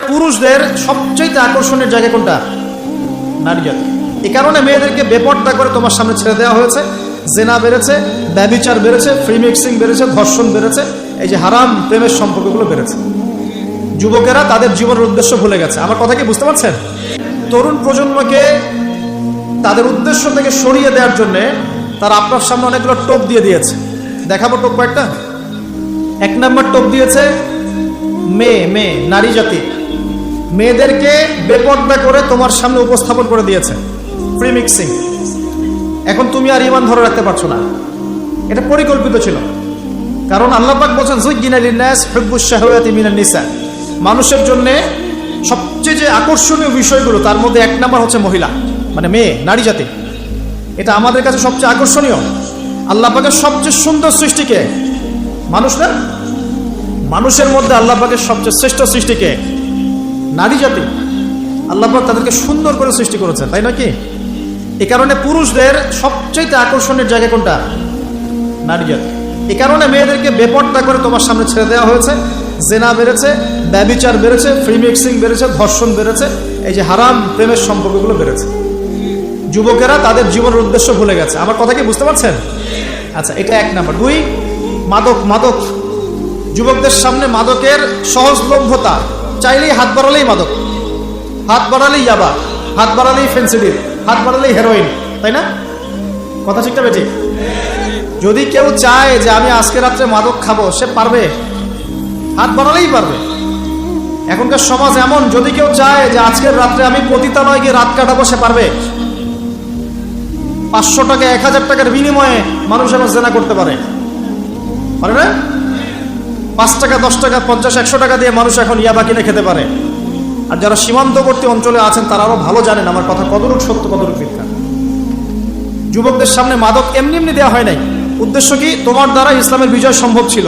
পুরুষদের সবচেয়ে আকর্ষণের জায়গা কোনটা? নারী জাতি। এই কারণে মেয়েদেরকে বেপর্দা করে তোমার সামনে ছেড়ে দেওয়া হয়েছে। জেনা বেড়েছে, ব্যভিচার বেড়েছে, ফ্রি মিক্সিং বেড়েছে, ধর্ষণ বেড়েছে, এই যে হারাম প্রেমের সম্পর্কগুলো বেড়েছে। যুবকেরা তাদের জীবনের উদ্দেশ্য ভুলে গেছে। আমার কথা কি বুঝতে পারছেন? তরুণ প্রজন্মকে তাদের উদ্দেশ্য থেকে সরিয়ে দেওয়ার জন্য তারা আপনার সামনে অনেকগুলো টোপ দিয়ে দিয়েছে। দেখাবো টোপ কয়েকটা। 1 নম্বর টোপ দিয়েছে মেয়ে নারী জাতি। মেয়েদেরকে বেপর্দা করে তোমার সামনে উপস্থাপন করে দিয়েছে, ফ্রি মিক্সিং। এখন তুমি আর ঈমান ধরে রাখতে পারছো না। এটা পরিকল্পিত ছিল, কারণ আল্লাহ পাক বলেন যুজ্জিনা লিন-নাস হুব্বুশ শাহাওয়াতি মিনান নিসা। মানুষের জন্য সবচেয়ে যে আকর্ষণীয় বিষয়গুলো তার মধ্যে 1 নম্বর হচ্ছে মহিলা, মানে মেয়ে, নারী জাতি। এটা আমাদের কাছে সবচেয়ে আকর্ষণীয়। আল্লাহ পাকের সবচেয়ে সুন্দর সৃষ্টিকে মানুষ না, মানুষের মধ্যে আল্লাহ পাকের সবচেয়ে শ্রেষ্ঠ সৃষ্টিকে নারী জাতি। আল্লাহ পাক তাদেরকে সুন্দর করে সৃষ্টি করেছেন, তাই না কি? এই কারণে পুরুষদের সবচেয়ে আকর্ষণের জায়গা কোনটা? নারী জাতি। এই কারণে মেয়েদেরকে বেপর্দা করে তোমার সামনে ছেড়ে দেওয়া হয়েছে। জেনা বেড়েছে, ব্যভিচার বেড়েছে, ফ্রি মিক্সিং বেড়েছে, ধর্ষণ বেড়েছে, এই যে হারাম প্রেমের সম্পর্কগুলো বেড়েছে। যুবকেরা তাদের জীবনের উদ্দেশ্য ভুলে গেছে। আমার কথা কি বুঝতে পারছেন? আচ্ছা, এটা 1 নম্বর। 2, মাদক। যুবকদের সামনে মাদকের সহজলভ্যতা। চাইলেই হাত বাড়ালেই মাদক, হাত বাড়ালেই ইয়াবা, হাত বাড়ালেই ফেন্সিডিল, হাত বাড়ালেই হেরোইন, তাই না? কথা ঠিকটা বেঠিক? যদি কেউ চায় যে আমি আজকে রাত্রে মাদক খাবো, সে পারবে? হাত বাড়ালেই পারবে। এখনকার সমাজ এমন, যদি কেউ চায় যে আজকের রাত্রে আমি পতিতালয়ে গিয়ে রাত কাটাবো, সে পারবে? 500 টাকা 1000 টাকার বিনিময়ে মানুষ এখন জেনা করতে পারে না? 5 টাকা 10 টাকা 50 100 টাকা দিয়ে মানুষ এখন ইয়াবা কিনে খেতে পারে। আর যারা সীমান্তবর্তী অঞ্চলে আছেন তারা আরো ভালো জানেন আমার কথা কতটুকু সত্য কতটুকু মিথ্যা। যুবকদের সামনে মাদক এমনি দেওয়া হয় নাই। উদ্দেশ্য কি? তোমার দ্বারা ইসলামের বিজয় সম্ভব ছিল।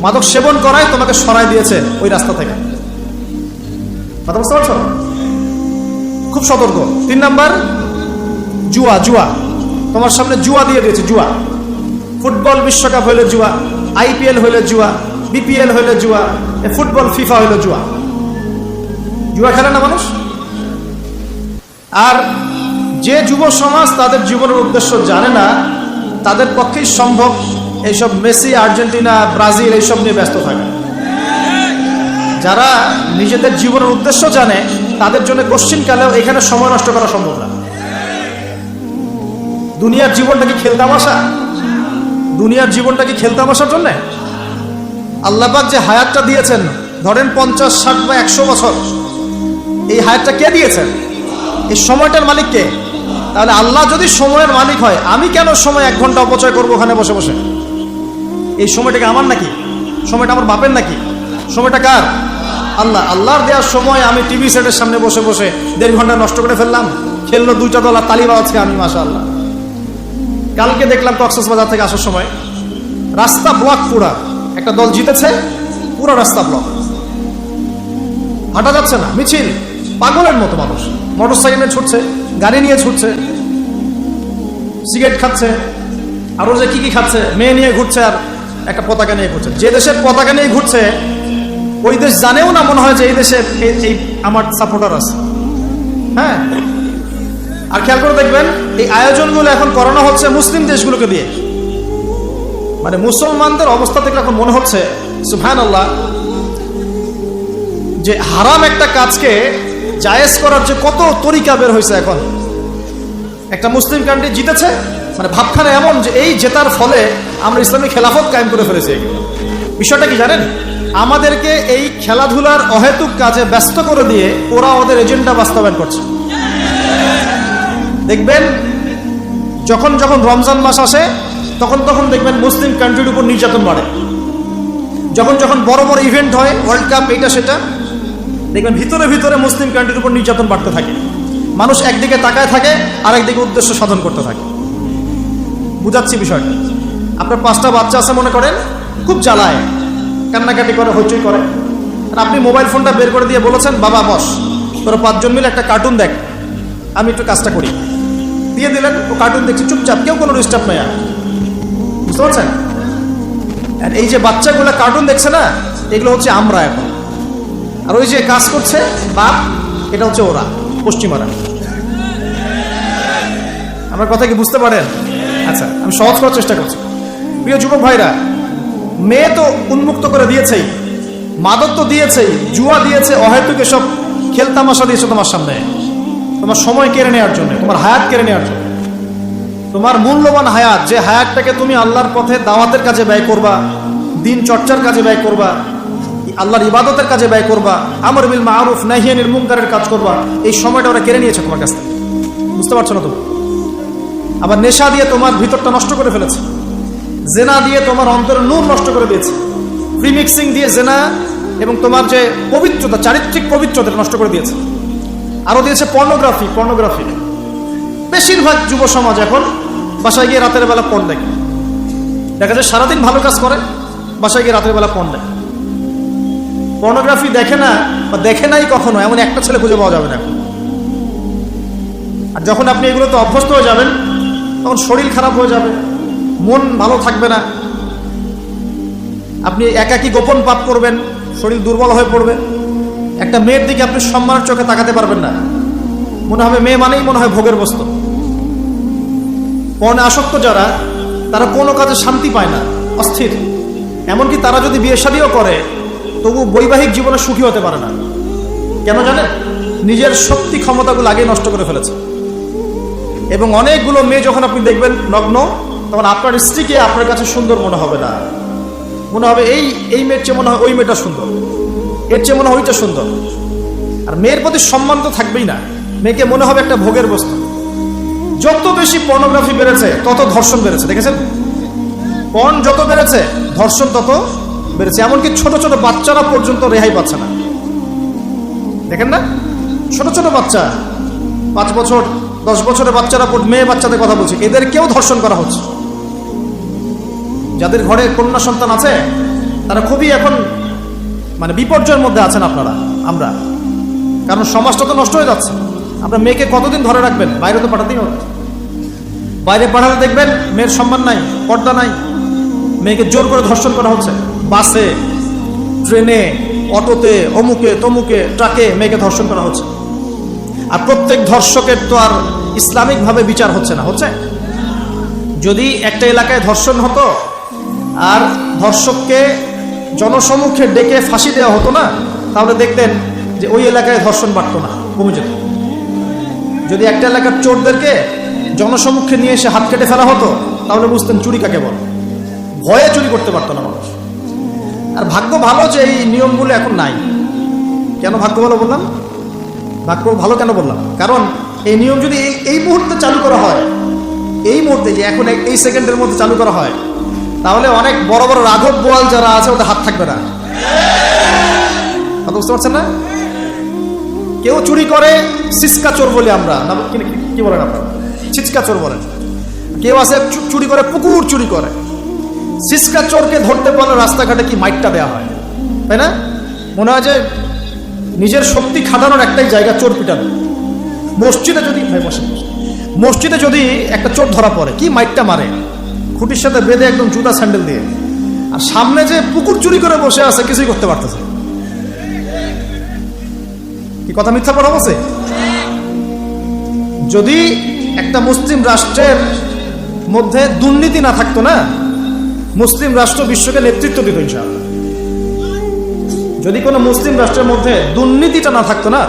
মাদক সেবন করায় তোমাকে সরাই দিয়েছে ওই রাস্তা থেকে। কথা বুঝতে পারছো? খুব সতর্ক। 3 নাম্বার, জুয়া। তোমার সামনে জুয়া দিয়ে দিয়েছে। জুয়া, ফুটবল বিশ্বকাপ হইলে জুয়া, IPL হইলে জুয়া, BPL হইলে জুয়া, ফুটবল FIFA হইলে জুয়া। জুয়া খেলে না মানুষ। আর যে যুব সমাজ তাদের জীবনের উদ্দেশ্য জানে না, তাদের পক্ষেই সম্ভব এইসব মেসি, আর্জেন্টিনা, ব্রাজিল এইসব নিয়ে ব্যস্ত থাকে। যারা নিজেদের জীবনের উদ্দেশ্য জানে তাদের জন্য কোশ্চিনকালেও এখানে সময় নষ্ট করা সম্ভব না। দুনিয়ার জীবনটা কি খেলতামাশা? দুনিয়ার জীবনটা কি খেলতামাশার জন্য? আল্লাহ পাক যে হায়াতটা দিয়েছেন, ধরেন 50, 60 বা 100 বছর, এই হায়াতটা কে দিয়েছেন? এই সময়টার মালিক কে? তাহলে আল্লাহ যদি সময়ের মালিক হয়, আমি কেন সময় 1 ঘন্টা অপচয় করবো ওখানে বসে বসে? এই সময়টাকে আমার নাকি? সময়টা আমার বাপের নাকি? সময়টা কার? আল্লাহর দেওয়ার সময় আমি টিভি সেটের সামনে বসে বসে 1.5 ঘন্টা নষ্ট করে ফেললাম। খেললো 2টা দল, তালি বাজাচ্ছে আমি, মাশাআল্লাহ। কালকে দেখলাম কক্সবাজার থেকে আসার সময় রাস্তা ব্লক, পুরা একটা দল জিতেছে, পুরো রাস্তা ব্লক, হাঁটা যাচ্ছে না, মিছিল, পাগলের মতো মানুষ মোটরসাইকেলে ছুটছে, গাড়ি নিয়ে ছুটছে, সিগারেট খাচ্ছে, আরো যে কি খাচ্ছে, মেয়ে নিয়ে ঘুরছে, আর একটা পতাকা নিয়ে ঘুরছে। যে দেশের পতাকা নিয়ে ঘুরছে ওই দেশ জানেও না মনে হয় যে এই দেশে এই আমার সাপোর্টার আছে। হ্যাঁ, আর খেয়াল করে দেখবেন এই আয়োজনগুলো এখন করানো হচ্ছে মুসলিম দেশগুলোকে দিয়ে। মানে মুসলমানদের অবস্থা থেকে এখন মনে হচ্ছে সুবহানাল্লাহ, যে হারাম একটা কাজকে জায়েজ করার যে কত তরিকা বের হয়েছে। এখন একটা মুসলিম কান্ট্রি জিতেছে, মানে ভাবখানা এমন যে এই জেতার ফলে আমরা ইসলামী খেলাফত কায়েম করে ফেলেছি। বিষয়টা কি জানেন? আমাদেরকে এই খেলাধুলার অহেতুক কাজে ব্যস্ত করে দিয়ে ওরা ওদের এজেন্ডা বাস্তবায়ন করছে। দেখবেন যখন রমজান মাস আসে তখন দেখবেন মুসলিম কান্ট্রির উপর নির্যাতন বাড়ে। যখন বড় বড় ইভেন্ট হয়, ওয়ার্ল্ড কাপ, এটা সেটা, দেখবেন ভিতরে মুসলিম কান্ট্রির উপর নির্যাতন বাড়তে থাকে। মানুষ একদিকে তাকায় থাকে আর একদিকে উদ্দেশ্য সাধন করতে থাকে। বুঝাচ্ছি বিষয়টা। আপনার 5টা বাচ্চা আছে মনে করেন, খুব জ্বালায়, কান্নাকাটি করে, হইচই করে, আর আপনি মোবাইল ফোনটা বের করে দিয়ে বলেছেন বাবা বস, তোরা 5 জন মিলে একটা কার্টুন দেখ, আমি একটু কাজটা করি। দিয়ে দিলেন, ও কার্টুন দেখছি চুপচাপ, কেউ কোনো ডিস্টার্ব নাই। আর বুঝতে পারছেন? আর এই যে বাচ্চাগুলো কার্টুন দেখছে না, এগুলো হচ্ছে আমরা। এখন আর ওই যে কাজ করছে বাপ, এটা হচ্ছে ওরা, পশ্চিমারা। আমার কথা কি বুঝতে পারেন? আচ্ছা, আমি সহজ করার চেষ্টা করছি। প্রিয় যুবক ভাইরা, মেয়ে তো উন্মুক্ত করে দিয়েছেই, মাদক তো দিয়েছেই, জুয়া দিয়েছে, অহেতুক এসব খেলতামাশা দিয়েছে তোমার সামনে, তোমার সময় কেড়ে নেওয়ার জন্য, তোমার হায়াত কেড়ে নেওয়ার জন্য। তোমার মূল্যবান হায়াত, যে হায়াতটাকে তুমি আল্লাহর পথে দাওয়াতের কাজে ব্যয় করবা, দিন চর্চার কাজে ব্যয় করবা, আল্লাহর ইবাদতের কাজে ব্যয় করবা, আমর বিল মারুফ নাহি আনিল মুনকারের কাজ করবা, এই সময়টা ওরা কেড়ে নিয়েছে তোমার কাছ থেকে। বুঝতে পারছো না তুমি? আবার নেশা দিয়ে তোমার ভিতরটা নষ্ট করে ফেলেছে, জেনা দিয়ে তোমার অন্তরের নূর নষ্ট করে দিয়েছে, প্রিমিক্সিং দিয়ে জেনা এবং তোমার যে পবিত্রতা, চারিত্রিক পবিত্রতা নষ্ট করে দিয়েছে। আরো দিয়েছে পর্নোগ্রাফি। বেশিরভাগ যুব সমাজ এখন বাসায় গিয়ে রাতের বেলা পর্ন দেখে। দেখা যায় সারাদিন ভালো কাজ করে, বাসায় গিয়ে রাতের বেলা পর্ন দেখে। পর্নোগ্রাফি দেখে না বা দেখে নাই কখনো, এমন একটা ছেলে খুঁজে পাওয়া যাবে না এখন। আর যখন আপনি এগুলোতে অভ্যস্ত হয়ে যাবেন, তখন শরীর খারাপ হয়ে যাবে, মন ভালো থাকবে না, আপনি একাকী গোপন পাপ করবেন, শরীর দুর্বল হয়ে পড়বে। একটা মেয়ের দিকে আপনি সম্মানের চোখে তাকাতে পারবেন না, মনে হবে মেয়ে মানেই মনে হয় ভোগের বস্তু। পর্নে আসক্ত যারা, তারা কোনো কাজে শান্তি পায় না, অস্থির। এমনকি তারা যদি বিয়ে শাদীও করে, তবু বৈবাহিক জীবনে সুখী হতে পারে না। কেন জানেন? নিজের শক্তি ক্ষমতাগুলো আগেই নষ্ট করে ফেলেছে। এবং অনেকগুলো মেয়ে যখন আপনি দেখবেন নগ্ন, তখন আপনার স্ত্রীকে আপনার কাছে সুন্দর মনে হবে না, মনে হবে এই মেয়ের চেয়ে মনে হয় ওই মেয়েটা সুন্দর, এর চেয়ে মনে হয় ওইটা সুন্দর। আর মেয়ের প্রতি সম্মান তো থাকবেই না, মেয়েকে মনে হবে একটা ভোগের বস্তু। যত বেশি পর্নোগ্রাফি বেড়েছে, তত ধর্ষণ বেড়েছে। দেখেছেন? পর্ন যত বেড়েছে, ধর্ষণ তত বেড়েছে। এমনকি ছোট ছোট বাচ্চারা পর্যন্ত রেহাই পাচ্ছে না। দেখেন না? ছোট ছোট বাচ্চা, 5 বছর 10 বছরের বাচ্চারা, মেয়ে বাচ্চাদের কথা বলছি, এদেরকেও ধর্ষণ করা হচ্ছে। যাদের ঘরে কন্যা সন্তান আছে, তারা খুবই এখন মানে বিপর্যয়ের মধ্যে আছেন আপনারা, আমরা। কারণ সমাজটা তো নষ্ট হয়ে যাচ্ছে। আপনার মেয়েকে কতদিন ধরে রাখবেন? বাইরে তো পাঠাতেই হবে। বাইরে পাঠালে দেখবেন মেয়ের সম্মান নাই, পর্দা নাই, মেয়েকে জোর করে ধর্ষণ করা হচ্ছে। বাসে, ট্রেনে, অটোতে, অমুকে তমুকে, ট্রাকে মেয়েকে ধর্ষণ করা হচ্ছে। আর প্রত্যেক ধর্ষকের তো আর ইসলামিকভাবে বিচার হচ্ছে না, হচ্ছে? যদি একটা এলাকায় ধর্ষণ হতো আর ধর্ষককে জনসমুখে ডেকে ফাঁসি দেওয়া হতো না, তাহলে দেখতেন যে ওই এলাকায় ধর্ষণ বাড়তো না, কমে যেত। যদি একটা এলাকার চোরদেরকে জনসমুখে নিয়ে এসে হাত কেটে ফেলা হতো, তাহলে বুঝতেন চুরি কাকে বলে। ভয়ে চুরি করতে পারতো না মানুষ। আর ভাগ্য ভালো যে এই নিয়মগুলো এখন নাই। কেন ভাগ্য ভালো বললাম? ভাগ্য ভালো কেন বললাম? কারণ এই নিয়ম যদি এই মুহূর্তে চালু করা হয়, এই মুহূর্তে যে এখন এই সেকেন্ডের মধ্যে চালু করা হয়, তাহলে অনেক বড় বড় রাঘব বোয়াল যারা আছে, ওদের হাত থাকবে না। কথা বুঝতে পারছেন না? কেউ চুরি করে সিসকা চোর বলি আমরা, না কি বলেন আপনারা? ছিচকা চোর বলেন। কেউ আছে চুরি করে পুকুর চুরি করে। সিসকা চোরকে ধরতে পারলে রাস্তাঘাটে কি মাইটটা দেওয়া হয়, তাই না? মনে হয় যে নিজের শক্তি খাটানোর একটাই জায়গা চোর পিটানো। মসজিদে যদি একটা চোর ধরা পড়ে, কি মাইটটা মারে, খুঁটির সাথে বেঁধে একদম জুতা স্যান্ডেল দিয়ে। আর সামনে যে পুকুর চুরি করে বসে আছে, কিছুই করতে পারতেছে। কি কথা মিথ্যা পড়া বসে? যদি একটা মুসলিম রাষ্ট্রের মধ্যে দুর্নীতি না থাকতো না, মুসলিম রাষ্ট্র বিশ্বকে নেতৃত্ব দিত ইনশাআল্লাহ। যদি কোনো মুসলিম রাষ্ট্রের মধ্যে দুর্নীতিটা না থাকতো না,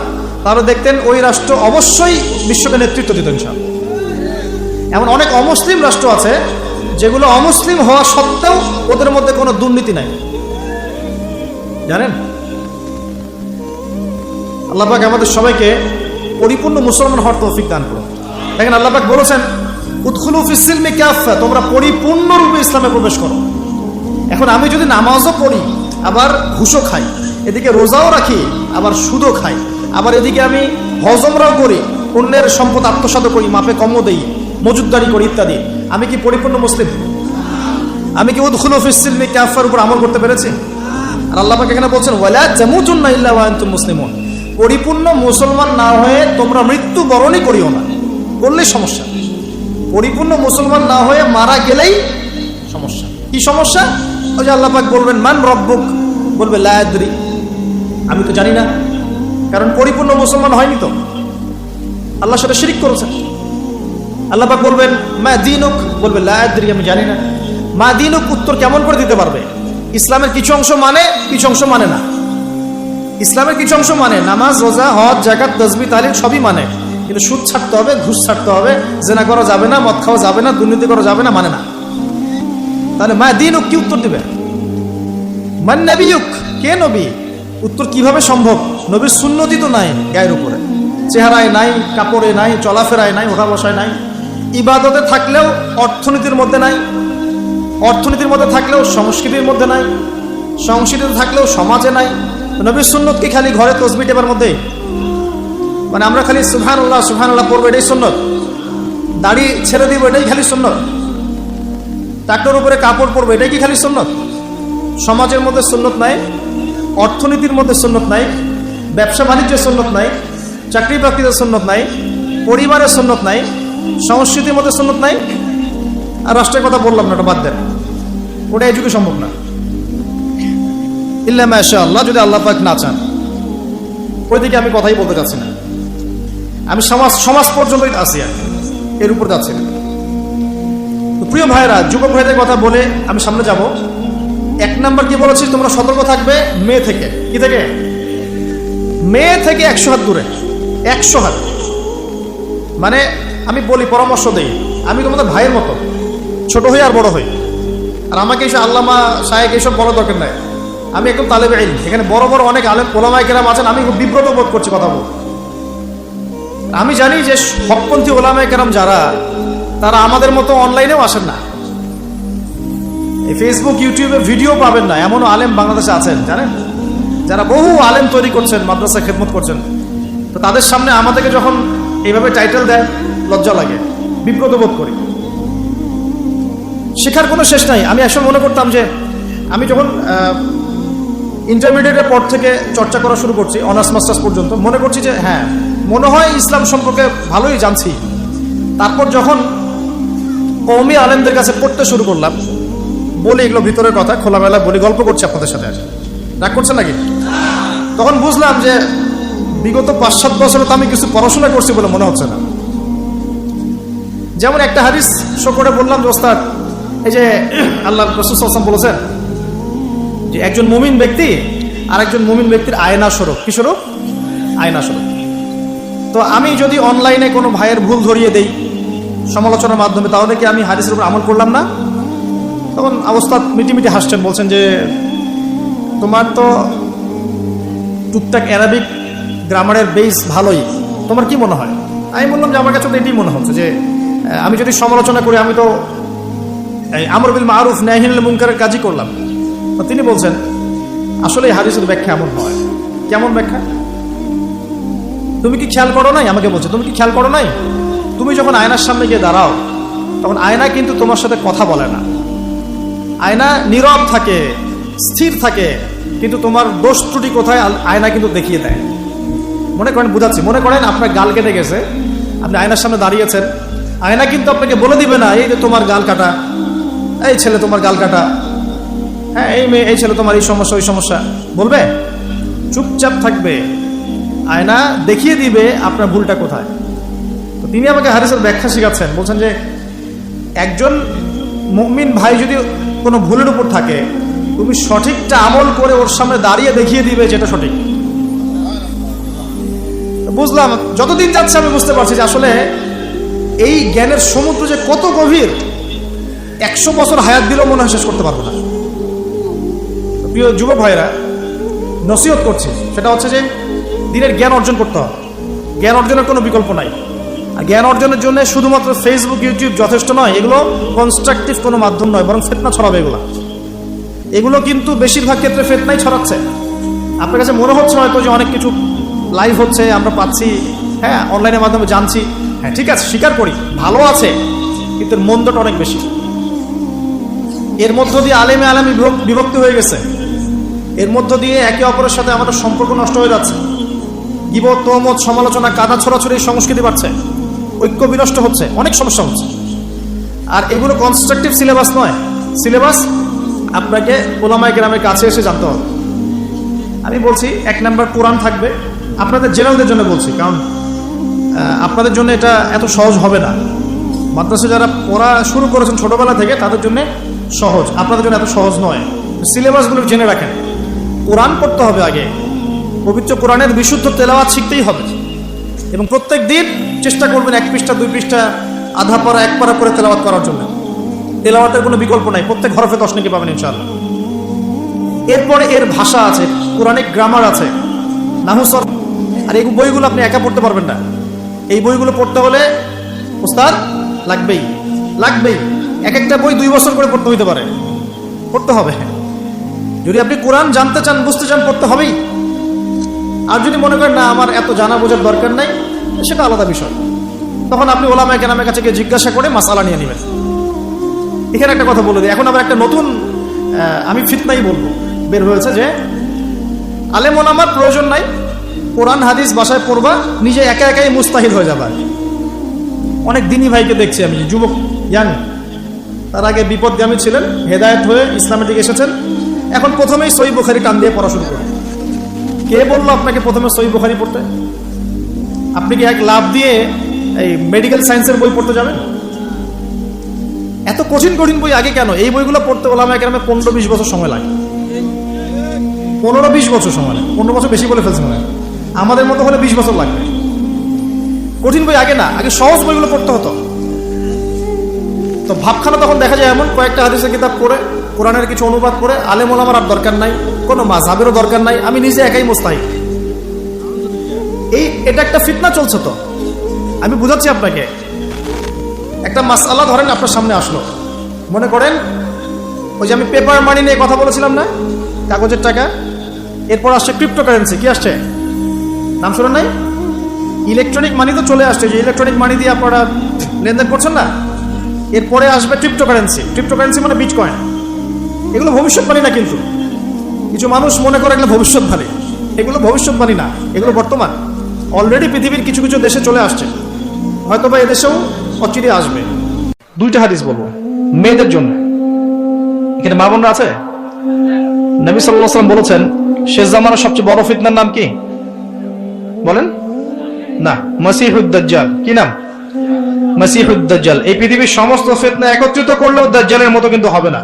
তাহলে দেখতেন ওই রাষ্ট্র অবশ্যই বিশ্বকে নেতৃত্ব দিত ইনশাআল্লাহ। এমন অনেক অমুসলিম রাষ্ট্র আছে যেগুলো অমুসলিম হওয়া সত্ত্বেও ওদের মধ্যে কোনো দুর্নীতি নাই, জানেন? আল্লাহ পাক আমাদের সবাইকে পরিপূর্ণ মুসলমান হওয়ার তৌফিক দান করুন। দেখেন, আল্লাহ পাক বলেছেন, উদখুলু ফিস সিলমি কাফা, তোমরা পরিপূর্ণরূপে ইসলামে প্রবেশ করো। এখন আমি যদি নামাজও পড়ি, আবার ঘুষও খাই, এদিকে রোজাও রাখি, আবার সুদও খাই, আবার এদিকে আমি হজমরাও করি, অন্যের সম্পদ আত্মসাৎ করি, মাপে কমও দেই, মজুদদারি করি ইত্যাদি, আমি কি পরিপূর্ণ মুসলিম? আমি কি উদখুলু ফিস সিলমি কাফার উপর আমল করতে পেরেছি? আর আল্লাহ পাক এখানে বলছেন, ওয়ালা তামুতুন্না ইল্লা ওয়া আনতুম মুসলিমুন, পরিপূর্ণ মুসলমান না হয়ে তোমরা মৃত্যু বরণই করিও না। করলেই সমস্যা। পরিপূর্ণ মুসলমান না হয়ে মারা গেলেই সমস্যা। কি সমস্যা? ওই যে আল্লাহ পাক বলবেন, মান রব্বুক, বলবে লা আদরি। আমি তো জানি না, কারণ পরিপূর্ণ মুসলমান হয়নি তো, আল্লাহর সাথে শিরিক করেছে। আল্লাহ পাক বলবেন মা দীনুক, বলবে লা আদরি, আমি জানি না। মা দীনুক উত্তর কেমন করে দিতে পারবে? ইসলামের কিছু অংশ মানে, কিছু অংশ মানে না। ইসলামের কিছু অংশ মানে, নামাজ, রোজা, হজ, যাকাত, তাসবিহ, তাহলিল সবই মানে, কিন্তু সুদ ছাড়তে হবে, ঘুষ ছাড়তে হবে, জেনা করা যাবে না, মদ খাওয়া যাবে না, দুর্নীতি করা যাবে না, মানে না। তাহলে মা দীনুক কি উত্তর দিবে? মান নবিয়ুক, কে নবী? উত্তর কিভাবে সম্ভব? নবীর সুন্নতি তো নাই গায়ের উপরে, চেহারায় নাই, কাপড়ে নাই, চলাফেরায় নাই, ওঠা বসায় নাই, ইবাদতে থাকলেও অর্থনীতির মধ্যে নাই, অর্থনীতির মধ্যে থাকলেও সংস্কৃতির মধ্যে নাই, সংস্কৃতিতে থাকলেও সমাজে নাই। নবীর সুন্নত কি খালি ঘরে তসবিহ টেপার মধ্যে? মানে আমরা খালি সুবহানাল্লাহ সুবহানাল্লাহ পড়বো, এটাই সুন্নত? দাড়ি ছেড়ে দিব, এটাই খালি সুন্নত? টাকটার উপরে কাপড় পরবো, এটাই কি খালি সুন্নত? সমাজের মধ্যে সুন্নত নাই, অর্থনীতির মধ্যে সুন্নত নাই, ব্যবসা বাণিজ্যের সুন্নত নাই, চাকরি বাকরিতে সুন্নত নাই, পরিবারের সুন্নত নাই, সংস্কৃতির মধ্যে সুন্নত নাই, আর রাষ্ট্রের কথা বললাম না, ওটা বাদ দেন, ওটা এই যুগে সম্ভব না। ইল্লা মাশাআল্লাহ, যদি আল্লাহ পাক না চান। ওইদিকে আমি কথাই বলতে চাচ্ছি না, আমি সমাজ পর্যন্তই আছি, এর উপর যাচ্ছি না। তো প্রিয় ভাইরা, যুবক ভাইদের কথা বলে আমি সামনে যাব। এক নাম্বার কি বলেছি, তোমরা সতর্ক থাকবে মেয়ে থেকে। কি থেকে? মেয়ে থেকে 100 হাত দূরে। 100 হাত মানে আমি বলি, পরামর্শ দেই, আমি তোমাদের ভাইয়ের মতো, ছোট হই আর বড় হই, আর আমাকে এইসব আল্লামা শায়েখ এইসব বলার দরকার নাই। আমি একদম তালেবে ইলম, এখানে বড় বড় অনেক আলেম ওলামায়ে কেরাম আছেন, আমি খুব বিব্রত বোধ করছি কথা বল। আমি জানি যে হকপন্থী ওলামায়ে কেরাম যারা, তারা আমাদের মতো অনলাইনেও আসেন না, এই ফেসবুক ইউটিউবে ভিডিও পাবেন না, এমনও আলেম বাংলাদেশে আছেন জানেন, যারা বহু আলেম তৈরি করছেন, মাদ্রাসা খেদমত করছেন। তো তাদের সামনে আমাদেরকে যখন এইভাবে টাইটেল দেয়, লজ্জা লাগে, বিব্রত বোধ করি। শেখার কোনো শেষ নাই। আমি একসময় মনে করতাম যে, আমি যখন ইন্টারমিডিয়েটের পর থেকে চর্চা করা শুরু করছি, অনার্স মাস্টার্স পর্যন্ত, মনে করছি যে হ্যাঁ, মনে হয় ইসলাম সম্পর্কে ভালোই জানছি। তারপর যখন কওমি আলেমদের কাছে পড়তে শুরু করলাম, বলি এগুলো ভিতরের কথা, খোলামেলা বলি, গল্প করছি আপনাদের সাথে, রাগ করছেন নাকি? তখন বুঝলাম যে বিগত 5-7 বছরে তো আমি কিছু পড়াশোনা করছি বলে মনে হচ্ছে না। যেমন একটা হাদিস শো করে বললাম যে, ওস্তাদ, এই যে আল্লাহ রাসূল সাল্লাল্লাহু আলাইহি ওয়াসাল্লাম বলেছেন যে একজন মুমিন ব্যক্তি আর একজন মুমিন ব্যক্তির আয়না স্বরূপ। কি স্বরূপ? আয়না স্বরূপ। তো আমি যদি অনলাইনে কোনো ভাইয়ের ভুল ধরিয়ে দেই সমালোচনার মাধ্যমে, তাহলে কি আমি হাদিসের উপর আমল করলাম না? তখন ওস্তাদ মিটিমিটি হাসছেন, বলছেন যে তোমার তো টুকটাক অ্যারাবিক গ্রামারের বেস ভালোই, তোমার কি মনে হয়? আমি বললাম যে আমার কাছে তো এটাই মনে হচ্ছে যে আমি যদি সমালোচনা করি, আমি তো আমর বিল মারুফ নাহি আনিল মুনকারের কাজই করলাম। তো তিনি বলছেন আসলে এই হাদিসের ব্যাখ্যা এমন হয়। কেমন ব্যাখ্যা? তুমি কি খেয়াল করো নাই? আমাকে বলছে, তুমি কি খেয়াল করো নাই, তুমি যখন আয়নার সামনে গিয়ে দাঁড়াও, তখন আয়না কিন্তু তোমার সাথে কথা বলে না, আয়না নীরব থাকে, স্থির থাকে, কিন্তু তোমার দোষ ত্রুটি কোথায় আয়না কিন্তু দেখিয়ে দেয়। মনে করেন, বুঝাচ্ছি, মনে করেন আপনার গাল কেটে গেছে, আপনি আয়নার সামনে দাঁড়িয়েছেন, আয়না কিন্তু আপনাকে বলে দিবে না এই যে তোমার গাল কাটা, এই ছেলে তোমার গাল কাটা, হ্যাঁ এই মেয়ে, এই ছেলে তোমার এই সমস্যা ওই সমস্যা, বলবে? চুপচাপ থাকবে, আয়না দেখিয়ে দিবে আপনার ভুলটা কোথায়। তো তিনি আমাকে হাদিসের ব্যাখ্যা শিখাচ্ছেন, বলছেন যে একজন মুমিন ভাই যদি কোনো ভুলের উপর থাকে, তুমি সঠিকটা আমল করে ওর সামনে দাঁড়িয়ে দেখিয়ে দিবে যেটা সঠিক। বুঝলাম, যতদিন যাচ্ছে আমি বুঝতে পারছি যে আসলে এই জ্ঞানের সমুদ্র যে কত গভীর, 100 বছর হায়াত দিলেও মনে হয় শেষ করতে পারবো না। প্রিয় যুবক ভাইরা, নসিহত করছি, সেটা হচ্ছে যে দিনের জ্ঞান অর্জন করতে হবে। জ্ঞান অর্জনের কোনো বিকল্প নাই। আর জ্ঞান অর্জনের জন্য শুধুমাত্র ফেসবুক ইউটিউব যথেষ্ট নয়, এগুলো কনস্ট্রাকটিভ কোনো মাধ্যম নয়, বরং ফিতনা ছড়াবে এগুলো কিন্তু বেশিরভাগ ক্ষেত্রে ফিতনাই ছড়াচ্ছে। আপনার কাছে মনে হচ্ছে হয়তো যে অনেক কিছু লাইভ হচ্ছে, আমরা পাচ্ছি, হ্যাঁ অনলাইনের মাধ্যমে জানছি, হ্যাঁ ঠিক আছে, স্বীকার করি ভালো আছে, কিন্তু মন্দটা অনেক বেশি। এর মধ্য দিয়ে আলেমে বিভক্তি হয়ে গেছে, এর মধ্য দিয়ে একে অপরের সাথে আমাদের সম্পর্ক নষ্ট হয়ে যাচ্ছে, গীবত, তহমত, সমালোচনা, কাদা ছড়াছড়ি সংস্কৃতি বাড়ছে, ঐক্য বিনষ্ট হচ্ছে, অনেক সমস্যা হচ্ছে। আর এগুলো কনস্ট্রাকটিভ সিলেবাস নয়। সিলেবাস আপনাকে ওলামায়ে কেরামের কাছে এসে জানতে হবে। আমি বলছি 1 নাম্বার কোরআন থাকবে। আপনাদের জেনারেলদের জন্য বলছি, কারণ আপনাদের জন্য এটা এত সহজ হবে না। মাদ্রাসা যারা পড়া শুরু করেছেন ছোটবেলা থেকে তাদের জন্য সহজ, আপনাদের জন্য এত সহজ নয়। সিলেবাসগুলো জেনে রাখেন। কোরআন পড়তে হবে আগে, পবিত্র কোরআনের বিশুদ্ধ তেলাওয়াত শিখতেই হবে, এবং প্রত্যেক দিন চেষ্টা করবেন 1 পৃষ্ঠা 2 পৃষ্ঠা আধা পারা 1 পারা করে তেলাওয়াত করার জন্য। তেলাওয়াতের কোনো বিকল্প নাই, প্রত্যেক হরফে 10 নেকি পাবেন ইনশাআল্লাহ। এরপরে এর ভাষা আছে, কোরআনিক গ্রামার আছে, নাহু সরফ। আর এই বইগুলো আপনি একা পড়তে পারবেন না, এই বইগুলো পড়তে হলে উস্তাদ লাগবেই। এক একটা বই 2 বছর করে পড়তে হইতে পারে, পড়তে হবে। যদি আপনি কোরআন জানতে চান, বুঝতে চান, পড়তে হবেই। আর যদি মনে করেন না আমার এত জানা বোঝার দরকার নাই, সেটা আলাদা বিষয়, তখন আপনি ওলামায়ে কেরামের কাছে গিয়ে জিজ্ঞাসা করে মাসালা নিয়ে নেবেন। এখানে একটা কথা বলে দিই, এখন আবার একটা নতুন আমি ফিতনাই বলবো বের হয়েছে যে আলেম ওলামার প্রয়োজন নাই, কোরআন হাদিস বাসায় পড়বা, নিজে একা একাই মুস্তাহিদ হয়ে যাবা। অনেক দিনী ভাইকে দেখছি আমি, যুবক ইয়াং, তার আগে বিপদগামী ছিলেন, হেদায়েত হয়ে ইসলামের দিকে এসেছেন, এখন প্রথমেই সহিহ বুখারী টান দিয়ে পড়া শুরু করেন। কে বললো আপনাকে প্রথমে সহিহ বুখারী পড়তে? আপনি কি এক লাভ দিয়ে এই মেডিকেল সায়েন্সের বই পড়তে যাবেন? এত কঠিন বই আগে কেন? এই বইগুলো পড়তে ওলামায়ে কেরামে 15-20 বছর সময় লাগে। 15-20 বছর সময় লাগে, 15 বছর বেশি বলে ফেলছে মনে হয়। আমাদের মতো হলে 20 বছর লাগবে। কঠিন বই আগে না, আগে সহজ বইগুলো পড়তে হতো। তো ভাবখানা তখন দেখা যায় এমন, কয়েকটা হাদিসের কিতাব পড়ে, কোরআনের কিছু অনুবাদ করে, আলেম ওলামার আর দরকার নাই, কোনো মাযহাবেরও দরকার নাই, আমি নিজে একাই মুস্তাহিদ। এটা একটা ফিতনা চলছে। তো আমি বুঝাচ্ছি আপনাকে, একটা মাসআলা ধরেন আপনার সামনে আসলো, মনে করেন ওই যে আমি পেপার মানি নিয়ে কথা বলেছিলাম না, কাগজের টাকা, এরপর আসছে ক্রিপ্টোকারেন্সি। কি আসছে? নাম শুনেন নাই? ইলেকট্রনিক মানি তো চলে আসছে, যে ইলেকট্রনিক মানি দিয়ে আপনারা লেনদেন করছেন না, এরপরে আসবে ক্রিপ্টোকারেন্সি মানে বিটকয়েন। এগুলো ভবিষ্যৎবাণী না, কিন্তু কিছু মানুষ মনে করে এগুলো ভবিষ্যৎবাণী। এগুলো ভবিষ্যৎবাণী না, এগুলো বর্তমান। অলরেডি পৃথিবীর কিছু কিছু দেশে চলে আসছে, হয়তোবা এদেশেও অচিরে আসবে। 2টা হাদিস বলবো মেয়েদের জন্য। এখানে মা বোনরা আছে? নবী সাল্লাল্লাহু আলাইহি ওয়াসাল্লাম বলেছেন শেষ জামানার সবচেয়ে বড় ফিতনার নাম কি বলেন? না, মাসিহুদ দাজ্জাল। কি নাম? মাসিহুদ দাজ্জাল। এই পৃথিবীর সমস্ত ফিতনা একত্রিত করলেও দাজ্জালের মতো কিন্তু হবে না।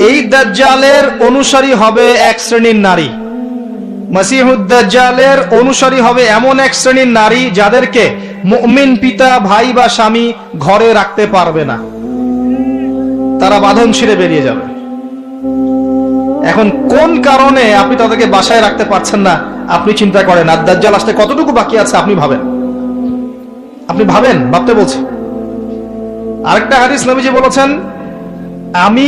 এই দাজ্জালের অনুসারী হবে এক শ্রেণীর নারী। মাসিহুদ দাজ্জালের অনুসারী হবে এমন এক শ্রেণীর নারী যাদেরকে মুমিন পিতা, ভাই বা স্বামী ঘরে রাখতে পারবে না, তারা বাঁধন ছিঁড়ে বেরিয়ে যাবে। এখন কোন কারণে আপনি তাদেরকে বাসায় রাখতে পারছেন না, আপনি চিন্তা করেন। আর দাজ্জাল আসতে কতটুকু বাকি আছে আপনি ভাবেন, ভাবতে বলছি। আরেকটা হাদিস নবীজি বলেছেন, আমি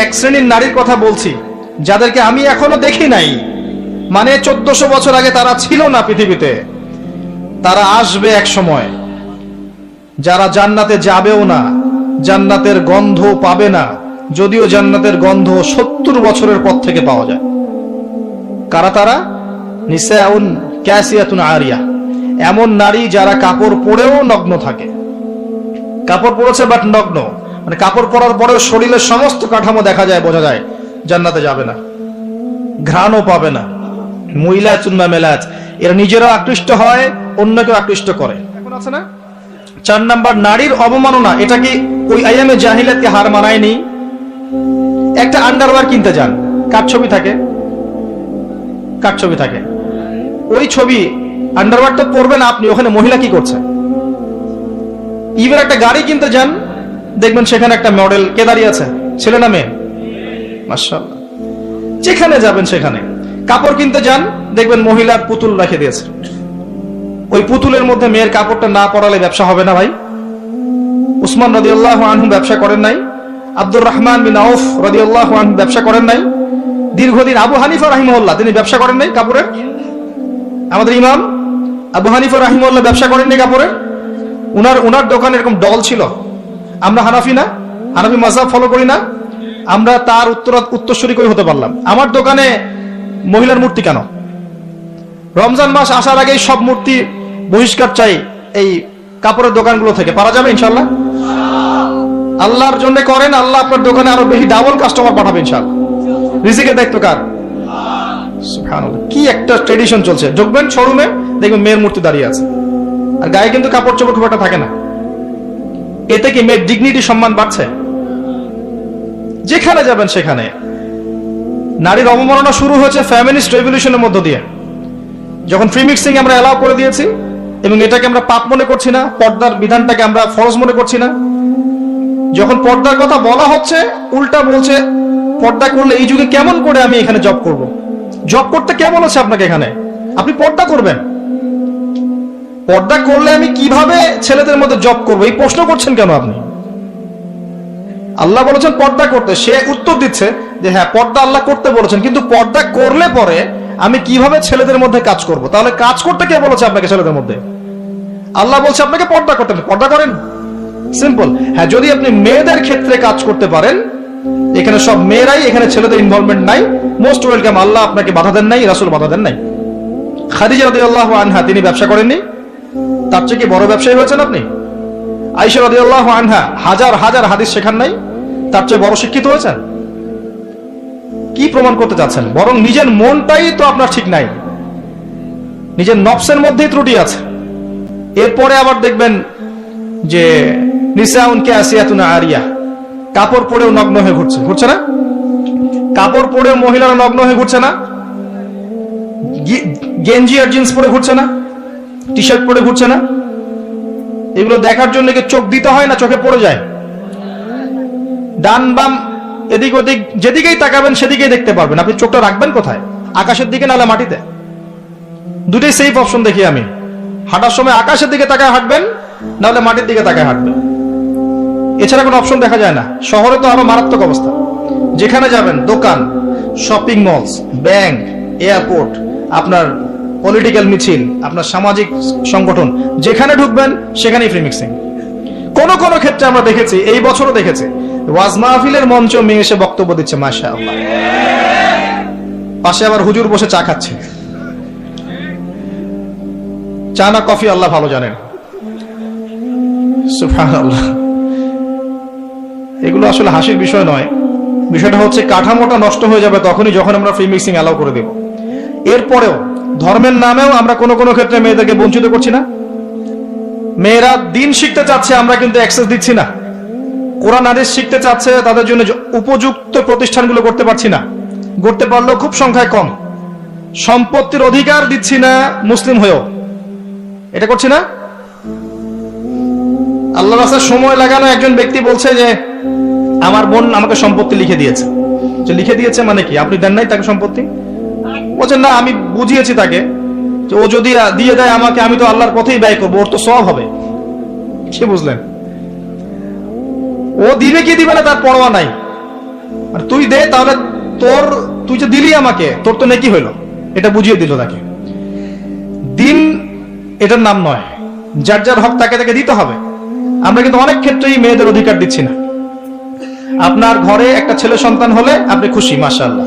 এক শ্রেণীর নারীর কথা বলছি যাদেরকে আমি এখনো দেখি নাই, মানে 1400 বছর আগে তারা ছিল না পৃথিবীতে, তারা আসবে এক সময়, যারা জান্নাতে যাবেও না, জান্নাতের গন্ধ পাবে না, যদিও জান্নাতের গন্ধ 70 বছরের পর থেকে পাওয়া যায়। কারা তারা? নিসাউন কাসিয়াতুন আরিয়া, এমন নারী যারা কাপড় পরেও নগ্ন থাকে। কাপড় পরেছে বাট নগ্ন, মানে কাপড় পরার পরেও শরীরের সমস্ত কাঠামো দেখা যায়, বোঝা যায় জান্নাতে যাবে না, ঘ্রাণও পাবে না। মুইলাতুন মামেলাত, এরা নিজেরাও আকৃষ্ট হয়, অন্যকেও আকৃষ্ট করে। এখন আছে না 4 নাম্বার নারীর অবমাননা। এটা কি ওই আইয়ামে জাহিলিয়াতকে হার মানায়নি? একটা আন্ডারওয়্যার কিনতে যান, কার ছবি থাকে? ওই ছবি আন্ডারওয়্যার তো পরবেন আপনি, ওখানে মহিলা কি করছে? ইভেন একটা গাড়ি কিনতে যান, দেখবেন সেখানে একটা মডেল কে দাঁড়িয়ে আছে, ছেলে না মেয়ে? মাশাআল্লাহ। যেখানে যাবেন সেখানে। কাপড় কিনতে যান, দেখবেন মহিলার পুতুল রেখে দিয়েছে, ওই পুতুলের মধ্যে মেয়ের কাপড়টা না পরালে ব্যবসা হবে না ভাই। উসমান রাদিয়াল্লাহু আনহু ব্যবসা করেন নাই? আব্দুর রহমান বিন আউফ রাদিয়াল্লাহু আনহু ব্যবসা করেন নাই? দীর্ঘদিন আবু হানিফা রাহিমাহুল্লাহ তিনি ব্যবসা করেন নাই কাপড়ের? আমাদের ইমাম আবু হানিফা রাহিমাহুল্লাহ ব্যবসা করেন নাই কাপড়ের? উনার দোকানে এরকম ডল ছিল। আমরা হানাফি না, হানাফি মাযহাব ফলো করি না, আমরা তার উত্তরসূরি কই হতে পারলাম? আমার দোকানে মহিলার মূর্তি কেন? রমজান মাস আসার আগেই সব মূর্তি বহিষ্কার চাই এই কাপড়ের দোকানগুলো থেকে। পারা যাবে ইনশাআল্লাহ? আল্লাহর জন্য করেন, আল্লাহ আপনার দোকানে আরো বেশি ডাবল কাস্টমার পাঠাবে ইনশাআল্লাহ। রিজিকের দায়িত্ব কার? সুবহানাল্লাহ, কি একটা ট্রেডিশন চলছে। ঢুকবেন শোরুমে, দেখবেন মেয়ের মূর্তি দাঁড়িয়ে আছে, আর গায়ে কিন্তু কাপড় চোপড় খুব একটা থাকে না। এতে কি মেয়ের ডিগনিটি, সম্মান বাড়ছে? যেখানে যাবেন সেখানে নারীর অবমাননা শুরু হয়েছে ফ্যামিনিস্ট রেভলিউশনের মধ্য দিয়ে। যখন ফ্রি মিক্সিং আমরা অ্যালাউ করে দিয়েছি এবং এটাকে আমরা পাপ মনে করছি না, পর্দার বিধানটাকে আমরা ফরজ মনে করছি না, যখন পর্দার কথা বলা হচ্ছে উল্টা বলছে পর্দা করলে এই যুগে কেমন করে আমি এখানে জব করব। জব করতে কে বলেছে আপনাকে এখানে? আপনি পর্দা করবেন। পর্দা করলে আমি কিভাবে ছেলেদের মধ্যে জব করব, এই প্রশ্ন করছেন কেন আপনি? আল্লাহ বলেছেন পর্দা করতে, সে উত্তর দিচ্ছে যে হ্যাঁ পর্দা আল্লাহ করতে বলেছেন, কিন্তু পর্দা করলে পরে আমি কিভাবে ছেলেদের মধ্যে কাজ করব? তাহলে কাজ করতে কে বলেছে আপনাকে ছেলেদের মধ্যে? আল্লাহ বলছে আপনাকে পর্দা করতে, পর্দা করেন। সিম্পল। হ্যাঁ, যদি আপনি মেয়েদের ক্ষেত্রে কাজ করতে পারেন, এখানে সব মেয়েরাই, এখানে ছেলেদের ইনভলভমেন্ট নাই, মোস্ট ওয়েলকাম। আল্লাহ আপনাকে বাধা দেন নাই, রাসূল বাধা দেন নাই। খাদিজা রাদিয়াল্লাহু আনহা তিনি ব্যবসা করেননি? তার চেয়ে কি বড় ব্যবসায়ী হয়েছেন আপনি? আয়েশা রাদিয়াল্লাহু আনহা হাজার হাজার হাদিস শেখান নাই? তার চেয়ে বড় শিক্ষিত হয়েছেন? কি প্রমাণ করতে চাচ্ছেন? বরং নিজের মনটাই তো আপনার ঠিক নাই, নিজের নফসের মধ্যেই ত্রুটি আছে। এরপরে আবার দেখবেন যে নিসাউন কাসিয়াতুন আরিয়া, কাপড় পরেও নগ্ন হয়ে ঘুরছে, ঘুরছে না? কাপড় পরেও মহিলারা নগ্ন হয়ে ঘুরছে না? গেঞ্জি আর জিন্স পরে ঘুরছে না? টি শার্ট পরে ঘুরছে না? এগুলো দেখার জন্য কি চোখ দিতে হয় না? চোখে পড়ে যায়। ডান বাম এদিক ওদিক যেদিকেই তাকাবেন সেদিকেই দেখতে পারবেন। আপনি চোখটা রাখবেন কোথায়? আকাশের দিকে নাহলে মাটিতে? দুটোই সেফ অপশন দেখি আমি। হাঁটার সময় আকাশের দিকে তাকায় হাঁটবেন, নাহলে মাটির দিকে তাকায় হাঁটবেন। এছাড়া কোনো অপশন দেখা যায় না। শহরে তো আরো মারাত্মক অবস্থা। যেখানে যাবেন, দোকান, শপিং মলস, ব্যাংক, এয়ারপোর্ট, আপনার পলিটিক্যাল মিছিল, আপনার সামাজিক সংগঠন, যেখানে ঢুকবেন সেখানেই ফ্রি মিক্সিং। কোন কোন ক্ষেত্রে আমরা দেখেছি, এই বছরও দেখেছি, ওয়াজ মাহফিলের মঞ্চ মেয়ে এসে বক্তব্য দিচ্ছে, মাশাআল্লাহ, পাশে আবার হুজুর বসে চা খাচ্ছে। চা না কফি আল্লাহ ভালো জানেন। সুবহানাল্লাহ। এগুলো আসলে হাসির বিষয় নয়। বিষয়টা হচ্ছে কাঠামোটা নষ্ট হয়ে যাবে তখনই যখন আমরা ফ্রি মিক্সিং অ্যালাউ করে দেব। এরপরেও ধর্মের নামেও আমরা কোন কোন ক্ষেত্রে মেয়েদেরকে বঞ্চিত করছি না? মেয়েরা দিন শিখতে চাচ্ছে, আমরা কিন্তু অ্যাক্সেস দিচ্ছি না। কোরআন হাদিস শিখতে চাচ্ছে, তাদের জন্য উপযুক্ত প্রতিষ্ঠানগুলো করতে পারছি না, করতে পারলেও খুব সংখ্যায় কম। সম্পত্তির অধিকার দিচ্ছি না মুসলিম হয়েও, এটা করছি না। আল্লাহর রাস্তায় সময় লাগানো একজন ব্যক্তি বলছে যে আমার বোন আমাকে সম্পত্তি লিখে দিয়েছে। যে লিখে দিয়েছে মানে কি? আপনি দেন নাই তাকে সম্পত্তি? বলছেন না, আমি বুঝিয়েছি তাকে যে ও যদি দিয়ে দেয় আমাকে, আমি তো আল্লাহর পথেই ব্যয় করবো, ওর তো সওয়াব হবে। সে বুঝলেন? ও দিবে কি দিবে না তার পরোয়া নাই, আর তুই দে, তাহলে তুই যে দিলি আমাকে, তোর তো নেকি হইলো, এটা বুঝিয়ে দিল তাকে। দিন এটার নাম নয়। যার যার হক তাকে তাকে দিতে হবে। আমরা কিন্তু অনেক ক্ষেত্রেই মেয়েদের অধিকার দিচ্ছি না। আপনার ঘরে একটা ছেলে সন্তান হলে আপনি খুশি, মাশাআল্লাহ,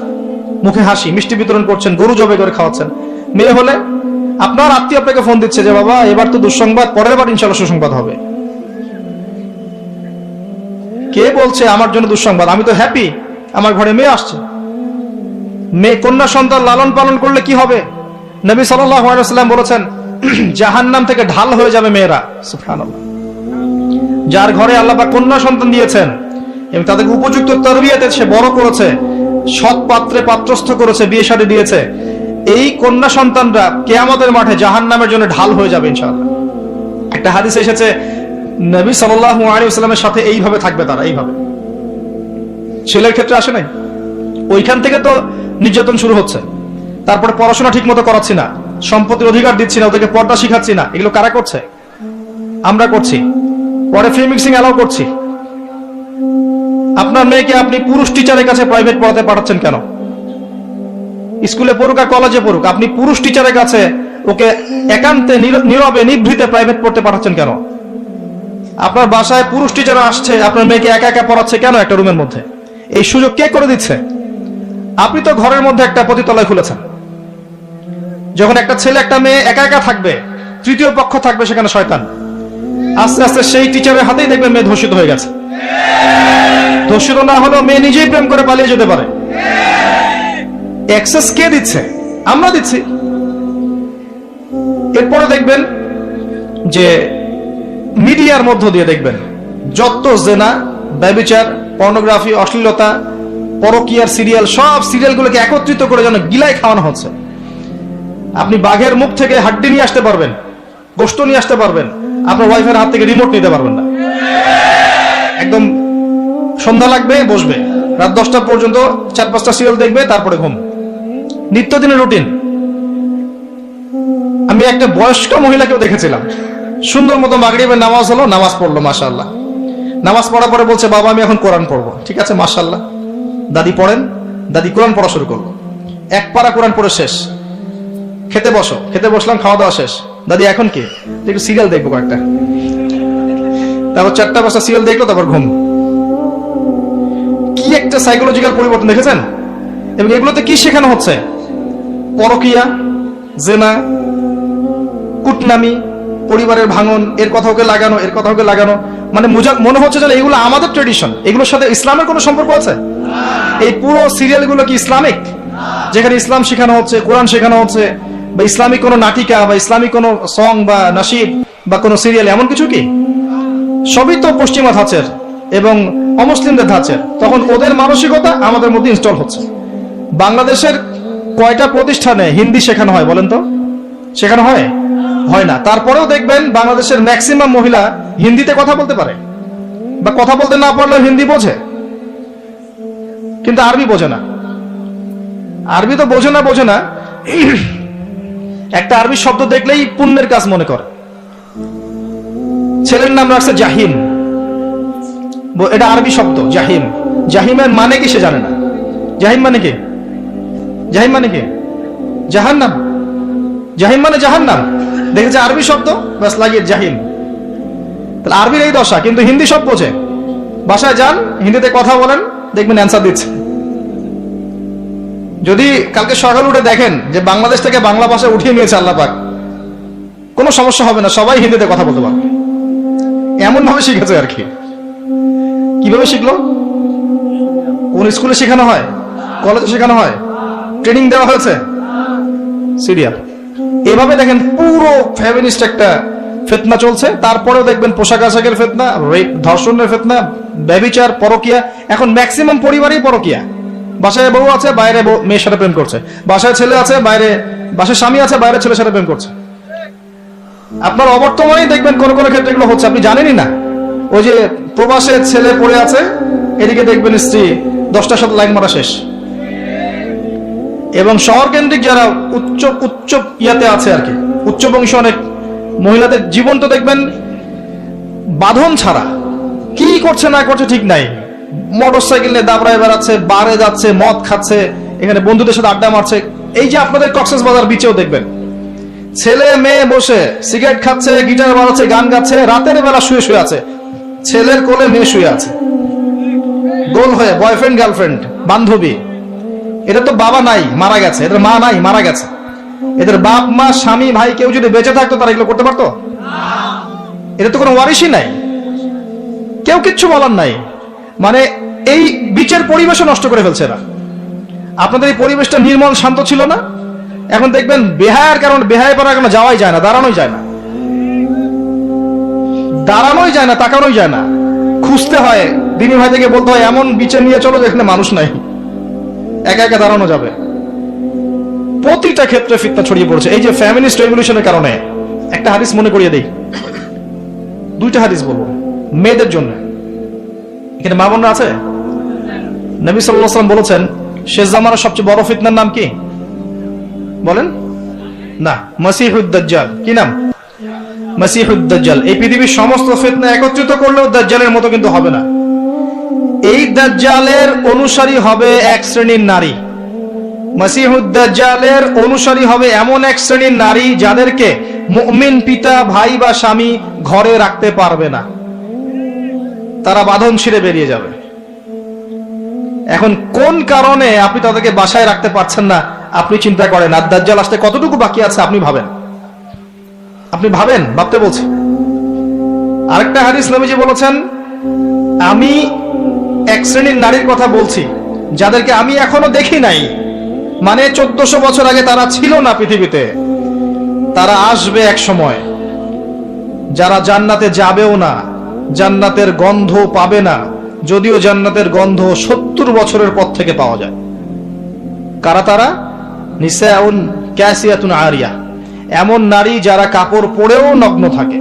মুখে হাসি, মিষ্টি বিতরণ করছেন, গরু জবাই করে খাওয়াচ্ছেন। মেয়ে হলে আপনার আত্মীয় আপনাকে ফোন দিচ্ছে যে বাবা এবার তো দুঃসংবাদ, পরের বার ইনশাআল্লাহ সুসংবাদ হবে। কে বলছে আমার জন্য দুঃসংবাদ? আমি তো হ্যাপি, আমার ঘরে মেয়ে আসছে। মেয়ে কন্যা সন্তান লালন পালন করলে কি হবে? নবী সাল্লাল্লাহু আলাইহি ওয়াসাল্লাম বলেছেন জাহান্নাম থেকে ঢাল হয়ে যাবে মেয়েরা। সুবহানাল্লাহ। যার ঘরে আল্লাহ পাক কন্যা সন্তান দিয়েছেন এবং তাদেরকে উপযুক্ত তারবিয়াতে সে বড় করেছে, সৎ পাত্রে পাত্রস্থ করেছে, বিয়ে শাদী দিয়েছে, এই কন্যা সন্তানরা কিয়ামতের মাঠে জাহান্নামের জন্য ঢাল হয়ে যাবে ইনশাআল্লাহ। একটা হাদিসে এসেছে নবী সাল্লাল্লাহু আলাইহি ওয়াসাল্লামের সাথে এইভাবে থাকবে তারা, এইভাবে। ছেলের ক্ষেত্রে আসে নাই? ওইখান থেকে তো নির্যাতন শুরু হচ্ছে। তারপরে পড়াশোনা ঠিক মতো করাচ্ছি না, সম্পত্তির অধিকার দিচ্ছি না, ওদেরকে পর্দা শিখাচ্ছি না। এগুলো কারা করছে? আমরা করছি। পরে ফ্রি মিক্সিং অ্যালাউ করছি। আপনার মেয়েকে আপনি পুরুষ টিচারের কাছে প্রাইভেট পড়াতে পাঠাচ্ছেন কেন? স্কুলে পড়ুক আর কলেজে পড়ুক, আপনি পুরুষ টিচারের কাছে ওকে একান্তে নীরবে নিভৃতে প্রাইভেট পড়তে পাঠাচ্ছেন কেন? আপনার বাসায় পুরুষ টিচার আসছে, আপনার মেয়েকে একা একা পড়াচ্ছে কেন একটা রুমের মধ্যে? এই সুযোগ কে করে দিচ্ছে? আপনি তো ঘরের মধ্যে একটা পতিতালয় খুলেছেন। যখন একটা ছেলে একটা মেয়ে একা একা থাকবে, তৃতীয় পক্ষ থাকবে সেখানে শয়তান। আস্তে আস্তে সেই টিচারের হাতেই দেখবেন মেয়ে ধর্ষিত হয়ে গেছে। ধর্ষিত না হলেও মেয়ে নিজেই প্রেম করে পালিয়ে যেতে পারে। অ্যাক্সেস কে দিচ্ছে? আমরা দিচ্ছি। এরপরে দেখবেন যে মিডিয়ার মধ্য দিয়ে দেখবেন যত জেনা, ব্যভিচার, পর্নোগ্রাফি, অশ্লীলতা, পরকীয়ার সিরিয়াল, সব সিরিয়ালগুলোকে একত্রিত করে যেন গিলায় খাওয়ানো হচ্ছে। আপনি বাঘের মুখ থেকে হাড্ডি নিয়ে আসতে পারবেন, গোশত নিয়ে আসতে পারবেন, আপনার ওয়াইফের হাত থেকে রিমোট নিতে পারবেন না। একদম সন্ধ্যা লাগবে, বসবে, রাত 10টা পর্যন্ত 4-5টা সিরিয়াল দেখবে, তারপরে ঘুম। নিত্যদিনের রুটিন। আমি একটা বয়স্ক মহিলাকেও দেখেছিলাম, সুন্দর মতো মাগরিবের নামাজ হলো, নামাজ পড়লো, মাশাআল্লাহ। নামাজ পড়ার পরে বলছে, বাবা আমি এখন কোরআন পড়বো। ঠিক আছে, মাশাআল্লাহ, দাদি পড়েন। দাদি কোরআন পড়া শুরু করলো, এক পারা কোরআন পড়ে শেষ। খেতে বসো, খেতে বসলাম, খাওয়া দাওয়া শেষ। দাদি এখন কি? একটু সিরিয়াল দেখবো কয়েকটা। তারপর 4টা-5টা সিরিয়াল দেখলো, তারপর ঘুম। কি একটা সাইকোলজিক্যাল পরিবর্তন দেখেছেন? এবং এগুলোতে কি শেখানো হচ্ছে? পরকীয়া, জেনা, কুটনামি, পরিবারের ভাঙন, এর কথা ওকে লাগানো, এর কথা ওকে লাগানো। মানে মনে হচ্ছে যে এগুলো আমাদের ট্রেডিশন, এগুলোর সাথে ইসলামের কোনো সম্পর্ক আছে? এই পুরো সিরিয়ালগুলো কি ইসলামিক? যেখানে ইসলাম শেখানো হচ্ছে, কোরআন শেখানো হচ্ছে, বা ইসলামিক কোনো নাটিকা বা ইসলামিক কোনো সং বা নাশিদ বা কোনো সিরিয়াল, এমন কিছু কি? সবই তো পশ্চিমা ধাঁচের এবং অমুসলিমদের ধাঁচের। তখন ওদের মানসিকতা আমাদের মধ্যে ইনস্টল হচ্ছে। বাংলাদেশের কয়টা প্রতিষ্ঠানে হিন্দি শেখানো হয় বলেন তো? শেখানো হয়? হয় না। তারপরেও দেখবেন বাংলাদেশের ম্যাক্সিমাম মহিলা হিন্দিতে কথা বলতে পারে, বা কথা বলতে না পারলেও হিন্দি বোঝে, কিন্তু আরবি বোঝে না। আরবি তো বোঝে না, একটা আরবি শব্দ দেখলেই পুণ্যের কাজ মনে করে। ছেলের নাম রাখছে জাহিম, এটা আরবি শব্দ জাহিম। জাহিমের মানে কি সে জানে না। জাহিম মানে কি? জাহিম মানে কি? জাহান্নাম। জাহিম মানে জাহান্নাম। দেখেছে আরবি শব্দ, বাস লাগিয়ে জাহিম। তাহলে আরবির এই দশা, কিন্তু হিন্দি সব বোঝে। বাসায় যান, হিন্দিতে কথা বলেন, দেখবেন অ্যান্সার দিচ্ছে। যদি কালকে সকালে উঠে দেখেন যে বাংলাদেশ থেকে বাংলা ভাষা উঠিয়ে নিয়েছে আল্লাহ পাক, কোনো সমস্যা হবে না, সবাই হিন্দিতে কথা বলতে পারবে। এমন ভাবে শিখেছে আর কি। কিভাবে শিখলো? কোন স্কুলে শেখানো হয়? কলেজে শেখানো হয়? ট্রেনিং দেওয়া হয়েছে? সিরিয়াল। এভাবে দেখেন পুরো ফেমিনিস্ট একটা ফিতনা চলছে। তারপরেও দেখবেন পোশাক আশাকের ফিতনা, রেপ, ধর্ষণের ফিতনা, ব্যভিচার, পরকীয়া। এখন ম্যাক্সিমাম পরিবারই পরকীয়া। বাসায় বউ আছে, বাইরে মেয়ের সাথে প্রেম করছে। বাসায় ছেলে আছে, বাসায় স্বামী আছে, বাইরে ছেলের সাথে প্রেম করছে। আপনার অবর্তমানেই দেখবেন কোন কোন ক্ষেত্রে এগুলো হচ্ছে, আপনি জানেনই না। ওই যে প্রবাসে ছেলে পড়ে আছে, এদিকে দেখবেন স্ত্রী 10টার সাথে লাইন মারা শেষ। এবং শহর কেন্দ্রিক যারা উচ্চ ইয়াতে আছে আর কি, উচ্চ বংশী অনেক মহিলাদের জীবন তো দেখবেন বাঁধন ছাড়া। কি করছে না করছে ঠিক নাই, মোটর সাইকেল নিয়ে দাবড়ায় বেড়াচ্ছে, বারে যাচ্ছে, মদ খাচ্ছে, এখানে বন্ধুদের সাথে আড্ডা মারছে। এই যে আপনাদের কক্সবাজার বিচেও দেখবেন ছেলে মেয়ে বসে সিগারেট খাচ্ছে, গিটার বাজাচ্ছে, গান গাচ্ছে, রাতের বেলা শুয়ে শুয়ে আছে, ছেলের কোলে মেয়ে শুয়ে আছে, গোল হয়ে বয়ফ্রেন্ড গার্লফ্রেন্ড বান্ধবী। এটা তো বাবা নাই, মারা গেছে, এদের মা নাই, মারা গেছে। এদের বাপ মা স্বামী ভাই কেউ যদি বেঁচে থাকতো তারা এগুলো করতে পারতো? এদের তো কোনো ওয়ারিশই নাই, কেউ কিচ্ছু বলার নাই। মানে এই বিচের পরিবেশও নষ্ট করে ফেলছে এরা। আপনাদের এই পরিবেশটা নির্মল শান্ত ছিল না, এখন দেখবেন বেহায়ার কারণে, বেহায় পাড়ার কারণে যাওয়াই যায় না, দাঁড়ানোই যায় না, দাঁড়ানোই যায় না, তাকানোই যায় না, খুঁজতে হয়। দিনী ভাই থেকে বলতে হয় এমন বিচে নিয়ে চলো যেখানে মানুষ নাই, একা একা দাঁড়ানো যাবে। প্রতিটা ক্ষেত্রে ফিতনা ছড়িয়ে পড়ছে এই যে ফ্যামিলিস্ট রেভলিউশনের কারণে। একটা হাদিস মনে করিয়ে দেই, 2টা হাদিস বলবো মেয়েদের জন্য। এখানে মা বোনরা আছে? নবী সাল্লাল্লাহু আলাইহি ওয়াসাল্লাম বলেছেন শেষ জামানার সবচেয়ে বড় ফিতনার নাম কি বলেন? না, মাসিহুদ দাজ্জাল। কি নাম? মাসিহুদ দাজ্জাল। এই পৃথিবীর সমস্ত ফিতনা একত্রিত করলেও দাজ্জালের মতো কিন্তু হবে না। এই দাজ্জালের অনুসারী হবে এক শ্রেণীর নারী। মাসিহুদ দাজ্জালের অনুসারী হবে এমন এক শ্রেণীর নারী যাদেরকে মুমিন পিতা, ভাই বা স্বামী ঘরে রাখতে পারবে না, তারা বাঁধন ছিঁড়ে বেরিয়ে যাবে। এখন কোন কারণে আপনি তাদেরকে বাসায় রাখতে পারছেন না আপনি চিন্তা করেন। আর দাজ্জাল আসতে কতটুকু বাকি আছে আপনি ভাবেন, ভাবতে বলছি। আরেকটা হাদিস নবীজি বলেছেন, আমি এক শ্রেণীর নারীর কথা বলছি যাদেরকে আমি এখনো দেখি নাই, মানে 1400 বছর আগে তারা ছিল না পৃথিবীতে, তারা আসবে এক সময়, যারা জান্নাতে যাবেও না, জান্নাতের গন্ধ পাবে না, যদিও জান্নাতের গন্ধ 70 বছরের পর থেকে পাওয়া যায়। কারা তারা? নিসাউন কাসিয়াতুন আরিয়া, এমন নারী যারা কাপড় পরেও নগ্ন থাকে,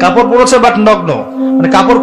কাপড় পরেছে বাট নগ্ন, মানে কাপড়